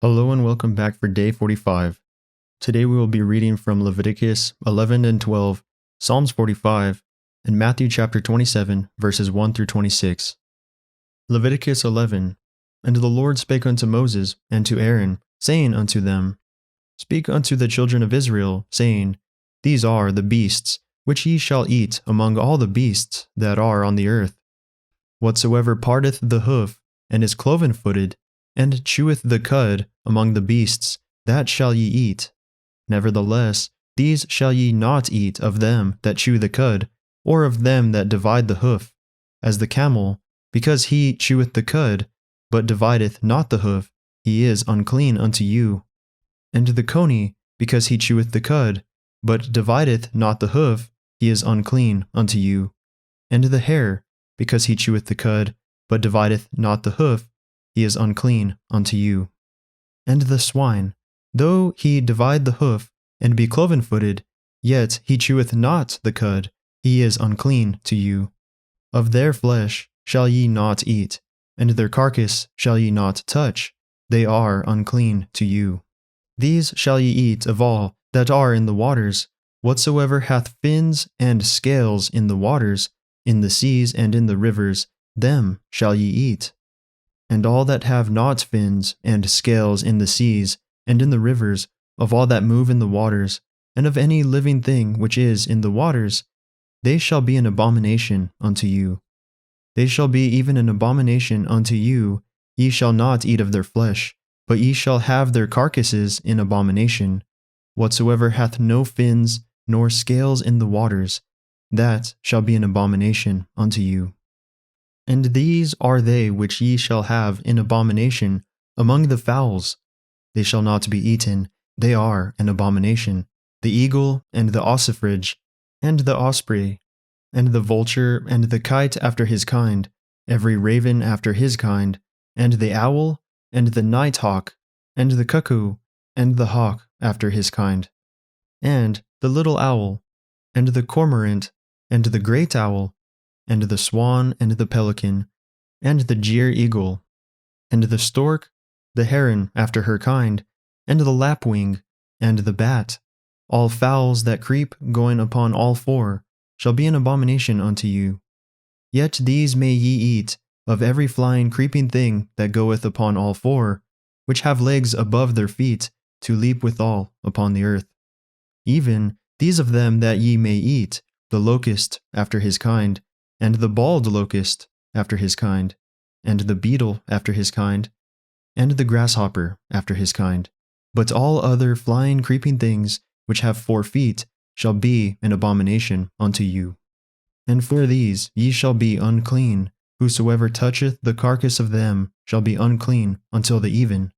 Hello and welcome back for day 45. Today we will be reading from Leviticus 11 and 12, Psalms 45, and Matthew chapter 27, verses 1 through 26. Leviticus 11. And the Lord spake unto Moses and to Aaron, saying unto them, Speak unto the children of Israel, saying, These are the beasts which ye shall eat among all the beasts that are on the earth. Whatsoever parteth the hoof, and is cloven-footed, and cheweth the cud among the beasts, that shall ye eat. Nevertheless, these shall ye not eat of them that chew the cud, or of them that divide the hoof, as the camel, because he cheweth the cud, but divideth not the hoof, he is unclean unto you. And the coney, because he cheweth the cud, but divideth not the hoof, he is unclean unto you. And the hare, because he cheweth the cud, but divideth not the hoof, he is unclean unto you. And the swine, though he divide the hoof, and be cloven-footed, yet he cheweth not the cud, he is unclean to you. Of their flesh shall ye not eat, and their carcass shall ye not touch, they are unclean to you. These shall ye eat of all that are in the waters, whatsoever hath fins and scales in the waters, in the seas and in the rivers, them shall ye eat. And all that have not fins and scales in the seas and in the rivers, of all that move in the waters, and of any living thing which is in the waters, they shall be an abomination unto you. They shall be even an abomination unto you, ye shall not eat of their flesh, but ye shall have their carcasses in abomination. Whatsoever hath no fins nor scales in the waters, that shall be an abomination unto you. And these are they which ye shall have in abomination among the fowls. They shall not be eaten, they are an abomination, the eagle, and the ossifrage, and the osprey, and the vulture, and the kite after his kind, every raven after his kind, and the owl, and the night hawk, and the cuckoo, and the hawk after his kind, and the little owl, and the cormorant, and the great owl, and the swan, and the pelican, and the jeer eagle, and the stork, the heron after her kind, and the lapwing, and the bat, all fowls that creep, going upon all four, shall be an abomination unto you. Yet these may ye eat of every flying creeping thing that goeth upon all four, which have legs above their feet, to leap withal upon the earth. Even these of them that ye may eat, the locust after his kind, and the bald locust after his kind, and the beetle after his kind, and the grasshopper after his kind. But all other flying creeping things which have 4 feet shall be an abomination unto you. And for these ye shall be unclean, whosoever toucheth the carcass of them shall be unclean until the even.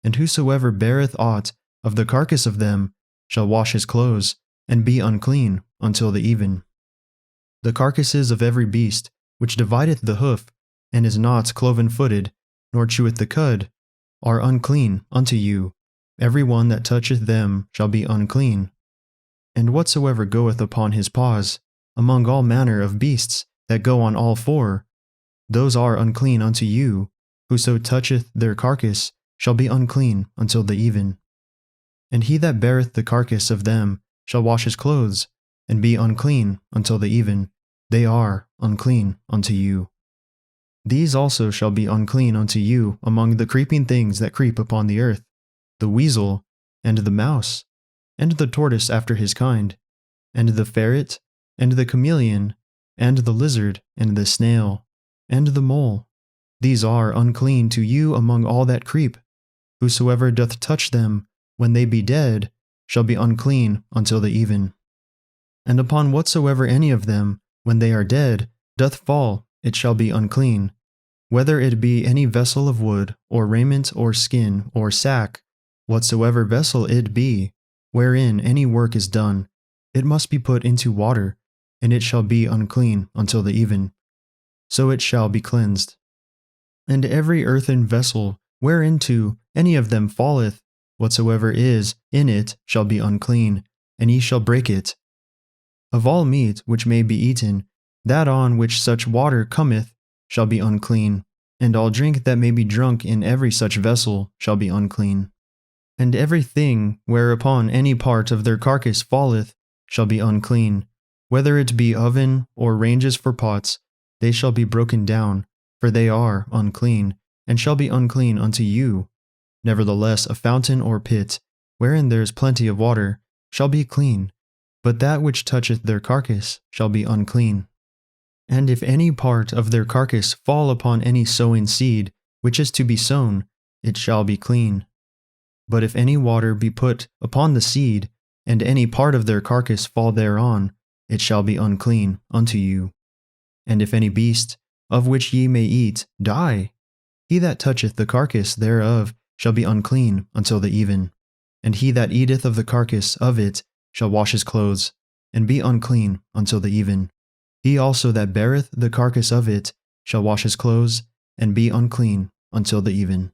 And whosoever beareth aught of the carcass of them shall wash his clothes, and be unclean until the even. The carcasses of every beast which divideth the hoof, and is not cloven-footed, nor cheweth the cud, are unclean unto you. Every one that toucheth them shall be unclean. And whatsoever goeth upon his paws, among all manner of beasts that go on all four, those are unclean unto you. Whoso toucheth their carcass shall be unclean until the even. And he that beareth the carcass of them shall wash his clothes, and be unclean until the even. They are unclean unto you. These also shall be unclean unto you among the creeping things that creep upon the earth, the weasel, and the mouse, and the tortoise after his kind, and the ferret, and the chameleon, and the lizard, and the snail, and the mole. These are unclean to you among all that creep. Whosoever doth touch them, when they be dead, shall be unclean until the even. And upon whatsoever any of them, when they are dead, doth fall, it shall be unclean, whether it be any vessel of wood, or raiment, or skin, or sack, whatsoever vessel it be, wherein any work is done, it must be put into water, and it shall be unclean until the even. So it shall be cleansed. And every earthen vessel, whereinto any of them falleth, whatsoever is in it shall be unclean, and ye shall break it. Of all meat which may be eaten, that on which such water cometh shall be unclean, and all drink that may be drunk in every such vessel shall be unclean. And every thing whereupon any part of their carcass falleth shall be unclean, whether it be oven or ranges for pots, they shall be broken down, for they are unclean, and shall be unclean unto you. Nevertheless a fountain or pit, wherein there is plenty of water, shall be clean, but that which toucheth their carcass shall be unclean. And if any part of their carcass fall upon any sowing seed, which is to be sown, it shall be clean. But if any water be put upon the seed, and any part of their carcass fall thereon, it shall be unclean unto you. And if any beast, of which ye may eat, die, he that toucheth the carcass thereof shall be unclean until the even. And he that eateth of the carcass of it shall wash his clothes, and be unclean until the even. He also that beareth the carcass of it shall wash his clothes, and be unclean until the even.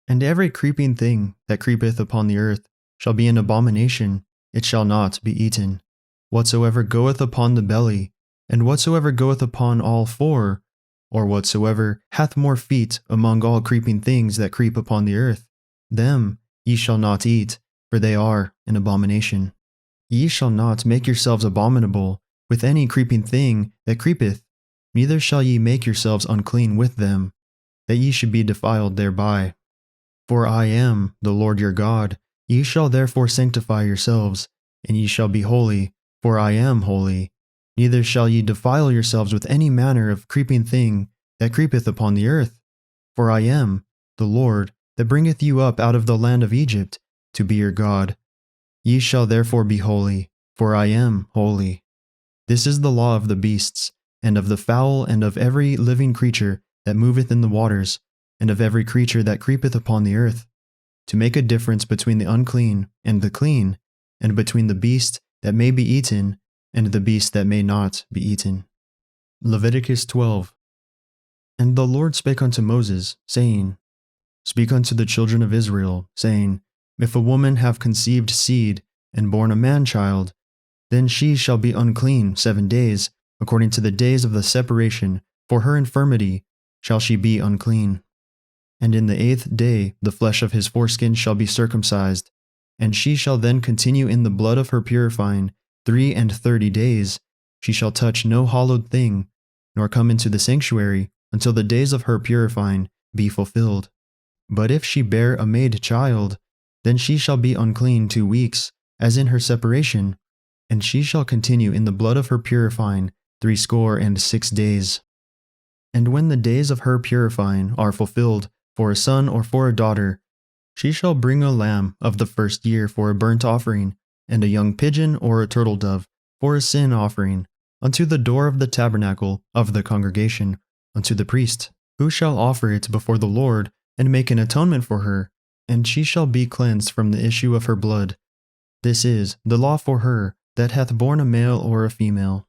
And every creeping thing that creepeth upon the earth shall be an abomination, it shall not be eaten. Whatsoever goeth upon the belly, and whatsoever goeth upon all four, or whatsoever hath more feet among all creeping things that creep upon the earth, them ye shall not eat, for they are an abomination. Ye shall not make yourselves abominable with any creeping thing that creepeth, neither shall ye make yourselves unclean with them, that ye should be defiled thereby. For I am the Lord your God. Ye shall therefore sanctify yourselves, and ye shall be holy, for I am holy. Neither shall ye defile yourselves with any manner of creeping thing that creepeth upon the earth. For I am the Lord that bringeth you up out of the land of Egypt to be your God. Ye shall therefore be holy, for I am holy. This is the law of the beasts, and of the fowl, and of every living creature that moveth in the waters, and of every creature that creepeth upon the earth, to make a difference between the unclean and the clean, and between the beast that may be eaten and the beast that may not be eaten. Leviticus 12. And the Lord spake unto Moses, saying, Speak unto the children of Israel, saying, If a woman have conceived seed, and born a man-child, then she shall be unclean 7 days, according to the days of the separation, for her infirmity shall she be unclean. And in the 8th day the flesh of his foreskin shall be circumcised, and she shall then continue in the blood of her purifying 33 days. She shall touch no hallowed thing, nor come into the sanctuary, until the days of her purifying be fulfilled. But if she bear a maid child, then she shall be unclean 2 weeks, as in her separation, and she shall continue in the blood of her purifying 66 days. And when the days of her purifying are fulfilled, for a son or for a daughter, she shall bring a lamb of the first year for a burnt offering, and a young pigeon or a turtle dove for a sin offering, unto the door of the tabernacle of the congregation, unto the priest, who shall offer it before the Lord, and make an atonement for her, and she shall be cleansed from the issue of her blood. This is the law for her that hath borne a male or a female.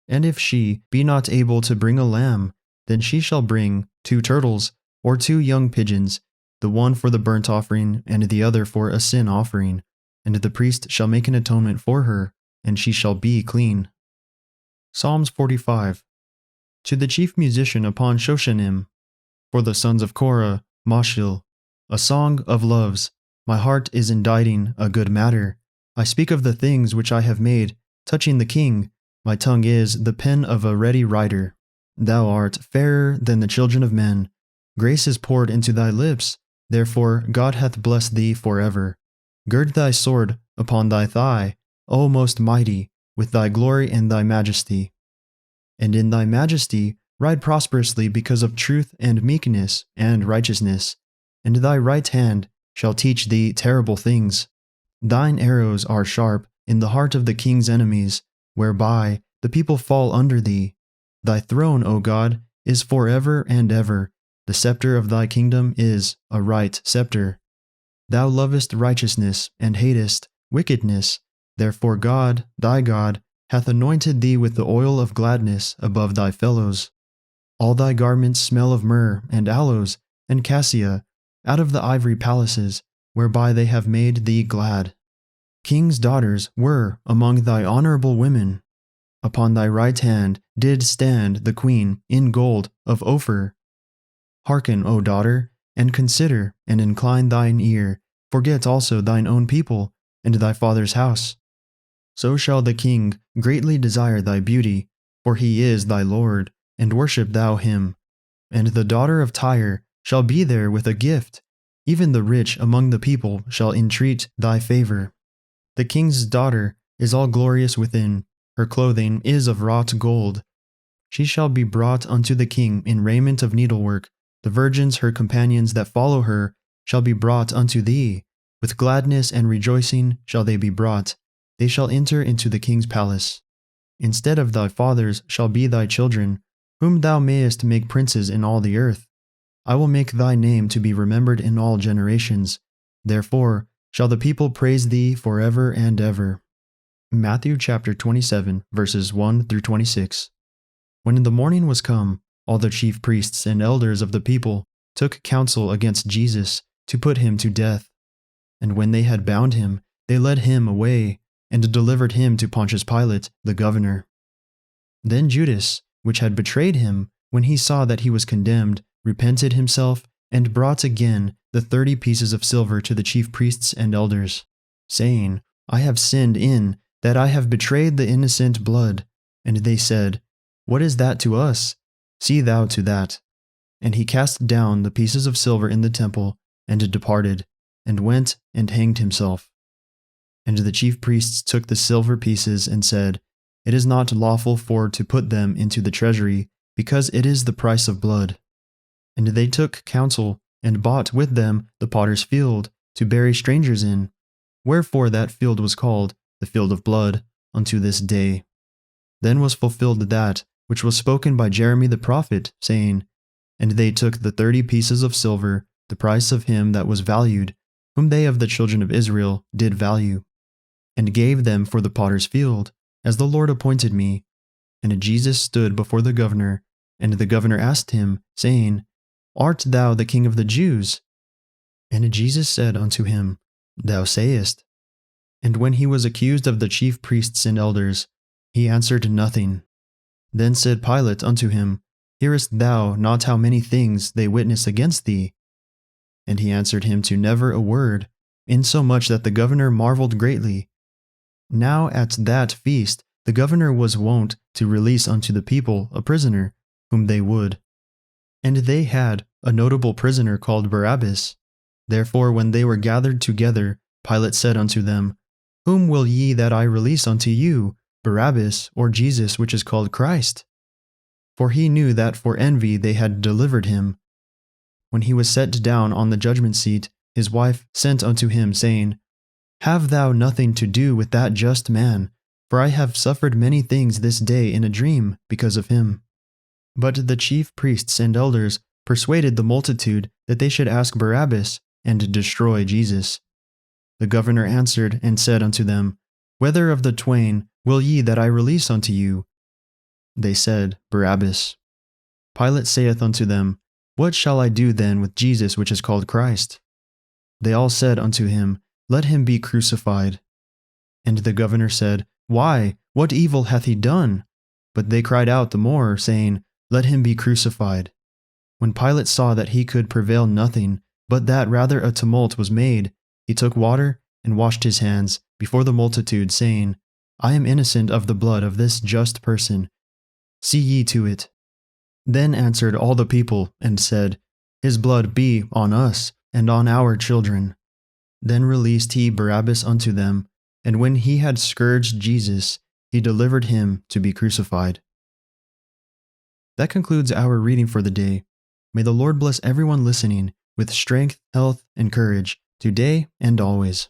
And if she be not able to bring a lamb, then she shall bring 2 turtles, or 2 young pigeons, the one for the burnt offering, and the other for a sin offering, and the priest shall make an atonement for her, and she shall be clean. Psalms 45. To the chief musician upon Shoshanim, for the sons of Korah, Mashil, a song of loves. My heart is inditing a good matter. I speak of the things which I have made, touching the king. My tongue is the pen of a ready writer. Thou art fairer than the children of men. Grace is poured into thy lips, therefore God hath blessed thee forever. Gird thy sword upon thy thigh, O most mighty, with thy glory and thy majesty. And in thy majesty ride prosperously because of truth and meekness and righteousness, and thy right hand shall teach thee terrible things. Thine arrows are sharp in the heart of the king's enemies, whereby the people fall under thee. Thy throne, O God, is forever and ever. The scepter of thy kingdom is a right scepter. Thou lovest righteousness and hatest wickedness. Therefore God, thy God, hath anointed thee with the oil of gladness above thy fellows. All thy garments smell of myrrh and aloes and cassia, out of the ivory palaces, whereby they have made thee glad. Kings' daughters were among thy honorable women. Upon thy right hand did stand the queen in gold of Ophir. Hearken, O daughter, and consider, and incline thine ear. Forget also thine own people, and thy father's house. So shall the king greatly desire thy beauty, for he is thy Lord, and worship thou him. And the daughter of Tyre shall be there with a gift, even the rich among the people shall entreat thy favor. The king's daughter is all glorious within, her clothing is of wrought gold. She shall be brought unto the king in raiment of needlework. The virgins, her companions that follow her, shall be brought unto thee. With gladness and rejoicing shall they be brought. They shall enter into the king's palace. Instead of thy fathers shall be thy children, whom thou mayest make princes in all the earth. I will make thy name to be remembered in all generations. Therefore shall the people praise thee forever and ever. Matthew chapter 27, verses 1 through 26. When the morning was come, all the chief priests and elders of the people took counsel against Jesus to put him to death. And when they had bound him, they led him away, and delivered him to Pontius Pilate, the governor. Then Judas, which had betrayed him, when he saw that he was condemned, repented himself, and brought again the 30 pieces of silver to the chief priests and elders, saying, I have sinned in that I have betrayed the innocent blood. And they said, What is that to us? See thou to that. And he cast down the pieces of silver in the temple, and departed, and went and hanged himself. And the chief priests took the silver pieces, and said, It is not lawful for to put them into the treasury, because it is the price of blood. And they took counsel, and bought with them the potter's field, to bury strangers in. Wherefore that field was called the field of blood unto this day. Then was fulfilled that which was spoken by Jeremy the prophet, saying, And they took the 30 pieces of silver, the price of him that was valued, whom they of the children of Israel did value, and gave them for the potter's field, as the Lord appointed me. And Jesus stood before the governor, and the governor asked him, saying, Art thou the king of the Jews? And Jesus said unto him, Thou sayest. And when he was accused of the chief priests and elders, he answered nothing. Then said Pilate unto him, Hearest thou not how many things they witness against thee? And he answered him to never a word, insomuch that the governor marveled greatly. Now at that feast the governor was wont to release unto the people a prisoner, whom they would. And they had a notable prisoner called Barabbas. Therefore when they were gathered together, Pilate said unto them, Whom will ye that I release unto you, Barabbas, or Jesus which is called Christ? For he knew that for envy they had delivered him. When he was set down on the judgment seat, his wife sent unto him, saying, Have thou nothing to do with that just man, for I have suffered many things this day in a dream because of him. But the chief priests and elders persuaded the multitude that they should ask Barabbas, and destroy Jesus. The governor answered and said unto them, Whether of the twain will ye that I release unto you? They said, Barabbas. Pilate saith unto them, What shall I do then with Jesus which is called Christ? They all said unto him, Let him be crucified. And the governor said, Why, what evil hath he done? But they cried out the more, saying, Let him be crucified. When Pilate saw that he could prevail nothing, but that rather a tumult was made, he took water and washed his hands before the multitude, saying, I am innocent of the blood of this just person. See ye to it. Then answered all the people, and said, His blood be on us, and on our children. Then released he Barabbas unto them, and when he had scourged Jesus, he delivered him to be crucified. That concludes our reading for the day. May the Lord bless everyone listening with strength, health, and courage, today and always.